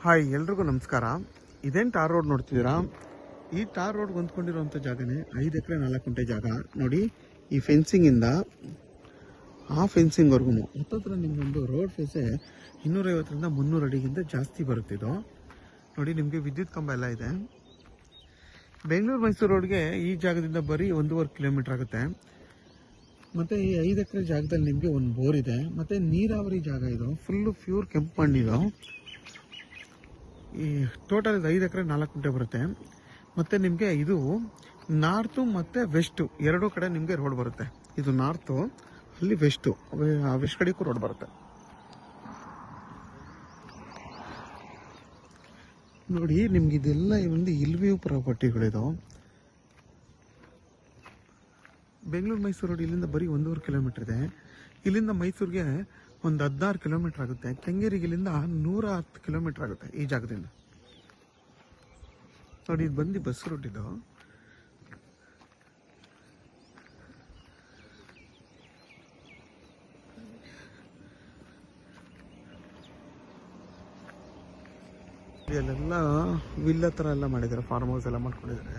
Hi, ಎಲ್ರಿಗೂ ನಮಸ್ಕಾರ. ಇದೇನು ಟಾರ್ ರೋಡ್ ನೋಡ್ತಿದ್ದೀರಾ? ಈ ಟಾರ್ ರೋಡ್ ಹೊಂದ್ಕೊಂಡಿರುವಂಥ ಜಾಗನೇ 5 ಎಕರೆ 4 ಗುಂಟೆ ಜಾಗ. ನೋಡಿ, ಈ ಫೆನ್ಸಿಂಗಿಂದ ಆ ಫೆನ್ಸಿಂಗ್ವರೆಗೂ ಹತ್ತತ್ರ ನಿಮಗೊಂದು ರೋಡ್ ಫೇಸೆ 250ರಿಂದ 300 ಅಡಿಗಿಂತ ಜಾಸ್ತಿ ಬರುತ್ತಿದ್ದು. ನೋಡಿ, ನಿಮಗೆ ವಿದ್ಯುತ್ ಕಂಬ ಎಲ್ಲ ಇದೆ. ಬೆಂಗಳೂರು ಮೈಸೂರು ರೋಡ್ಗೆ ಈ ಜಾಗದಿಂದ ಬರೀ 1.5 ಕಿಲೋಮೀಟರ್ ಆಗುತ್ತೆ. ಮತ್ತು ಈ 5 ಎಕರೆ ಜಾಗದಲ್ಲಿ ನಿಮಗೆ ಒಂದು ಬೋರ್ ಇದೆ. ಮತ್ತು ನೀರಾವರಿ ಜಾಗ ಇದು, ಫುಲ್ಲು ಪ್ಯೂರ್ ಕೆಂಪು ಮಣ್ಣಿದು. ಈ ಟೋಟಲ್ 5 ಎಕರೆ 4 ಗುಂಟೆ ಬರುತ್ತೆ. ಮತ್ತು ನಿಮಗೆ ಇದು ನಾರ್ತು ಮತ್ತು ವೆಸ್ಟು ಎರಡೂ ಕಡೆ ನಿಮಗೆ ರೋಡ್ ಬರುತ್ತೆ. ಇದು ನಾರ್ತು, ಅಲ್ಲಿ ವೆಸ್ಟ್ ಕಡೆಗೂ ರೋಡ್ ಬರುತ್ತೆ. ನೋಡಿ, ನಿಮ್ಗೆ ಇದೆಲ್ಲ ಒಂದು ಇಲ್ವ್ಯೂ ಪ್ರಾಪರ್ಟಿಗಳಿದು. ಬೆಂಗಳೂರು ಮೈಸೂರು ರೋಡ್ ಇಲ್ಲಿಂದ ಬರೀ 1.5 ಕಿಲೋಮೀಟರ್ ಇದೆ. ಇಲ್ಲಿಂದ ಮೈಸೂರಿಗೆ ಒಂದು 16 ಕಿಲೋಮೀಟರ್ ಆಗುತ್ತೆ. ಕೆಂಗೇರಿಗೆ ಇಲ್ಲಿಂದ 110 ಕಿಲೋಮೀಟರ್ ಆಗುತ್ತೆ ಈ ಜಾಗದಿಂದ. ನೋಡಿ, ಇದು ಬಂದು ಬಸ್ ರೂಟ್ ಇದು. ಅಲ್ಲೆಲ್ಲ ವಿಲ್ಲ ಥರ ಎಲ್ಲ ಮಾಡಿದ್ದಾರೆ, ಫಾರ್ಮ್ ಹೌಸ್ ಎಲ್ಲ ಮಾಡ್ಕೊಂಡಿದ್ದಾರೆ.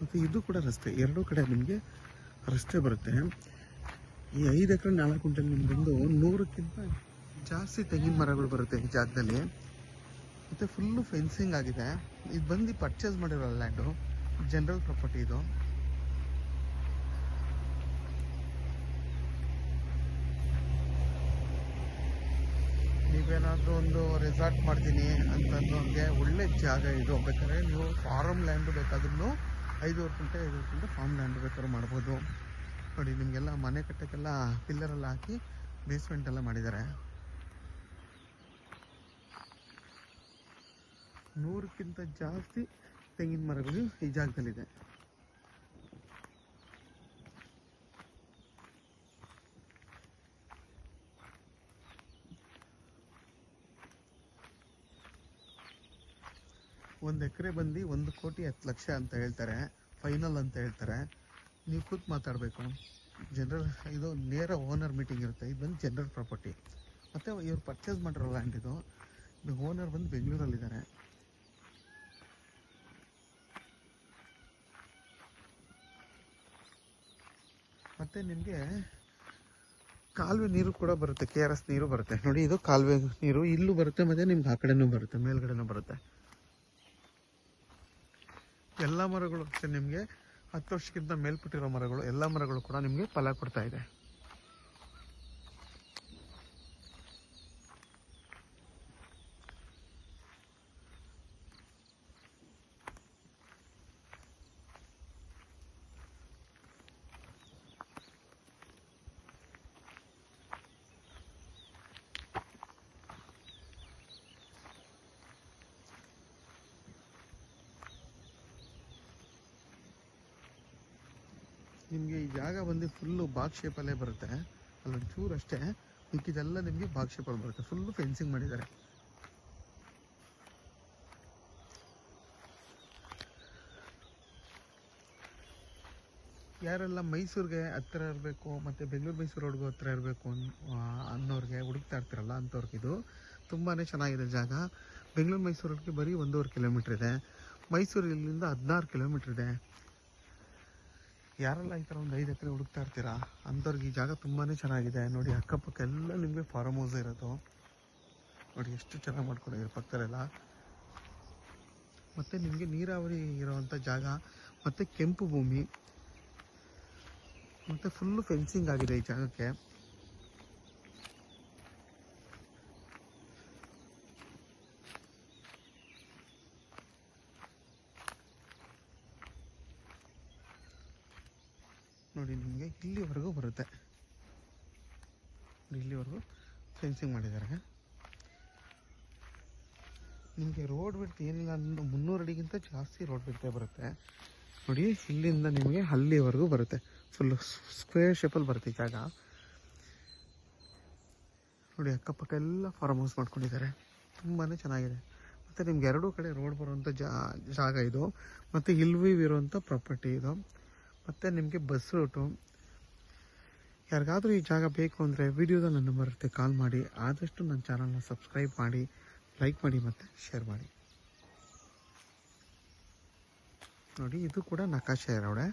ಮತ್ತು ಇದು ಕೂಡ ರಸ್ತೆ, ಎರಡೂ ಕಡೆ ನಿಮಗೆ ರಸ್ತೆ ಬರುತ್ತೆ. ಈ 5 ಎಕರೆ 4 ಗುಂಟೆ ನಿಮ್ಗೊಂದು 100ಕ್ಕಿಂತ ಜಾಸ್ತಿ ತೆಂಗಿನ ಮರಗಳು ಬರುತ್ತೆ ಈ ಜಾಗದಲ್ಲಿ. ಮತ್ತು ಫುಲ್ಲು ಫೆನ್ಸಿಂಗ್ ಆಗಿದೆ. ಇದು ಬಂದು ಪರ್ಚೇಸ್ ಮಾಡಿರೋ ಲ್ಯಾಂಡು, ಜನರಲ್ ಪ್ರಾಪರ್ಟಿ ಇದು. ನೀವೇನಾದರೂ ಒಂದು ರೆಸಾರ್ಟ್ ಮಾಡ್ತೀನಿ ಅಂತಂದ್ರೆ ಒಳ್ಳೆ ಜಾಗ ಇದು. ಬೇಕಾದ್ರೆ ನೀವು ಫಾರಮ್ ಲ್ಯಾಂಡು ಬೇಕಾದ್ರೂ 5 ಗುಂಟೆ ಫಾರ್ಮ್ ಲ್ಯಾಂಡ್ ಬೇಕಾದ್ರೂ ಮಾಡ್ಬೋದು. ನೋಡಿ, ನಿಮಗೆಲ್ಲ ಮನೆ ಕಟ್ಟೋಕ್ಕೆಲ್ಲ ಪಿಲ್ಲರೆಲ್ಲ ಹಾಕಿ ಬೇಸ್ಮೆಂಟ್ ಎಲ್ಲ ಮಾಡಿದ್ದಾರೆ. 100ಕ್ಕಿಂತ ಜಾಸ್ತಿ ತೆಂಗಿನ ಮರಗಳು ಈ ಜಾಗದಲ್ಲಿದೆ. ಒಂದು ಎಕರೆ ಬಂದು 1,10,00,000 ಅಂತ ಹೇಳ್ತಾರೆ, ಫೈನಲ್ ಅಂತ ಹೇಳ್ತಾರೆ. ನೀವು ಕೂತ್ ಮಾತಾಡಬೇಕು. ಜನರಲ್ ಇದು ನೇರ ಓನರ್ ಮೀಟಿಂಗ್ ಇರುತ್ತೆ. ಇದು ಬಂದು ಜನರಲ್ ಪ್ರಾಪರ್ಟಿ. ಮತ್ತು ಇವ್ರು ಪರ್ಚೇಸ್ ಮಾಡಿರೋ ಲ್ಯಾಂಡ್ ಇದು. ಓನರ್ ಬಂದು ಬೆಂಗಳೂರಲ್ಲಿದ್ದಾರೆ. ಮತ್ತು ನಿಮಗೆ ಕಾಲುವೆ ನೀರು ಕೂಡ ಬರುತ್ತೆ, KRS ನೀರು ಬರುತ್ತೆ. ನೋಡಿ, ಇದು ಕಾಲುವೆ ನೀರು ಇಲ್ಲೂ ಬರುತ್ತೆ, ಮತ್ತು ನಿಮ್ಗೆ ಆ ಕಡೆನೂ ಬರುತ್ತೆ, ಮೇಲ್ಗಡೆನೂ ಬರುತ್ತೆ. ಎಲ್ಲ ಮರಗಳು ಅಷ್ಟೇ, ನಿಮಗೆ 10 ವರ್ಷಕ್ಕಿಂತ ಮೇಲ್ಪಟ್ಟಿರೋ ಮರಗಳು, ಎಲ್ಲ ಮರಗಳು ಕೂಡ ನಿಮಗೆ ಫಲ ಕೊಡ್ತಾ ಇದೆ. ನಿಮಗೆ ಈ ಜಾಗ ಬಂದು ಫುಲ್ಲು ಬಾಕ್ಸ್ ಶೇಪಲ್ಲೇ ಬರುತ್ತೆ. ಅಲ್ಲೊಂದು ಚೂರು ಅಷ್ಟೇ, ಮಿಕ್ಕಿದೆಲ್ಲ ನಿಮಗೆ ಬಾಕ್ಸ್ ಶೇಪಲ್ಲಿ ಬರುತ್ತೆ. ಫುಲ್ಲು ಫೆನ್ಸಿಂಗ್ ಮಾಡಿದ್ದಾರೆ. ಯಾರೆಲ್ಲ ಮೈಸೂರಿಗೆ ಹತ್ತಿರ ಇರಬೇಕು ಮತ್ತು ಬೆಂಗಳೂರು ಮೈಸೂರು ರೋಡ್ಗೂ ಹತ್ತಿರ ಇರಬೇಕು ಅನ್ನೋರಿಗೆ ಹುಡುಕ್ತಾ ಇರ್ತೀರಲ್ಲ, ಅಂಥವ್ರಿಗೆ ಇದು ತುಂಬಾ ಚೆನ್ನಾಗಿದೆ ಜಾಗ. ಬೆಂಗಳೂರು ಮೈಸೂರು ರೋಡ್ಗೆ ಬರೀ 1.5 ಕಿಲೋಮೀಟ್ರ್ ಇದೆ. ಮೈಸೂರು ಇಲ್ಲಿಂದ 16 ಕಿಲೋಮೀಟ್ರ್ ಇದೆ. ಯಾರೆಲ್ಲ ಈ ಥರ ಒಂದು 5 ಎಕರೆ ಹುಡುಕ್ತಾ ಇರ್ತೀರಾ ಅಂಥವ್ರಿಗೆ ಈ ಜಾಗ ತುಂಬಾ ಚೆನ್ನಾಗಿದೆ. ನೋಡಿ, ಅಕ್ಕಪಕ್ಕ ಎಲ್ಲ ನಿಮಗೆ ಫಾರ್ಮ್ ಹೌಸ್ ಇರೋದು. ನೋಡಿ, ಎಷ್ಟು ಚೆನ್ನಾಗಿ ಮಾಡ್ಕೊಂಡಿದ್ದಾರೆ ಪಕ್ಕದಲ್ಲೆಲ್ಲ. ಮತ್ತು ನಿಮಗೆ ನೀರಾವರಿ ಇರೋವಂಥ ಜಾಗ, ಮತ್ತು ಕೆಂಪು ಭೂಮಿ, ಮತ್ತು ಫುಲ್ಲು ಫೆನ್ಸಿಂಗ್ ಆಗಿದೆ ಈ ಜಾಗಕ್ಕೆ. ನೋಡಿ, ನಿಮಗೆ ಇಲ್ಲಿವರೆಗೂ ಬರುತ್ತೆ. ಇಲ್ಲಿವರೆಗೂ ಫೆನ್ಸಿಂಗ್ ಮಾಡಿದ್ದಾರೆ. ನಿಮಗೆ ರೋಡ್ ಬಿಡ್ತು ಏನಿಲ್ಲ, 300 ಅಡಿಗಿಂತ ಜಾಸ್ತಿ ರೋಡ್ ಬಿಡ್ತೇ ಬರುತ್ತೆ. ನೋಡಿ, ಇಲ್ಲಿಂದ ನಿಮಗೆ ಅಲ್ಲಿವರೆಗೂ ಬರುತ್ತೆ. ಫುಲ್ಲು ಸ್ಕ್ವೇರ್ ಶೇಪಲ್ಲಿ ಬರುತ್ತೆ ಈ ಜಾಗ. ನೋಡಿ, ಅಕ್ಕಪಕ್ಕ ಎಲ್ಲ ಫಾರ್ಮ್ ಹೌಸ್ ಮಾಡ್ಕೊಂಡಿದ್ದಾರೆ. ತುಂಬಾ ಚೆನ್ನಾಗಿದೆ. ಮತ್ತು ನಿಮ್ಗೆ ಎರಡೂ ಕಡೆ ರೋಡ್ ಬರುವಂಥ ಜಾಗ ಇದು. ಮತ್ತು ಇಲ್ವ್ಯೂ ಇರುವಂಥ ಪ್ರಾಪರ್ಟಿ ಇದು. ಮತ್ತು ನಿಮಗೆ ಬಸ್ ರೂಟು. ಯಾರಿಗಾದರೂ ಈ ಜಾಗ ಬೇಕು ಅಂದರೆ ವಿಡಿಯೋದ ನನ್ನ ನಂಬರ್ ಇರುತ್ತೆ, ಕಾಲ್ ಮಾಡಿ. ಆದಷ್ಟು ನನ್ನ ಚಾನಲ್ನ ಸಬ್ಸ್ಕ್ರೈಬ್ ಮಾಡಿ ಲೈಕ್ ಮಾಡಿ ಮತ್ತು ಶೇರ್ ಮಾಡಿ. ನೋಡಿ ಇದು ಕೂಡ ನಕಾಶೆ ರೋಡೆ.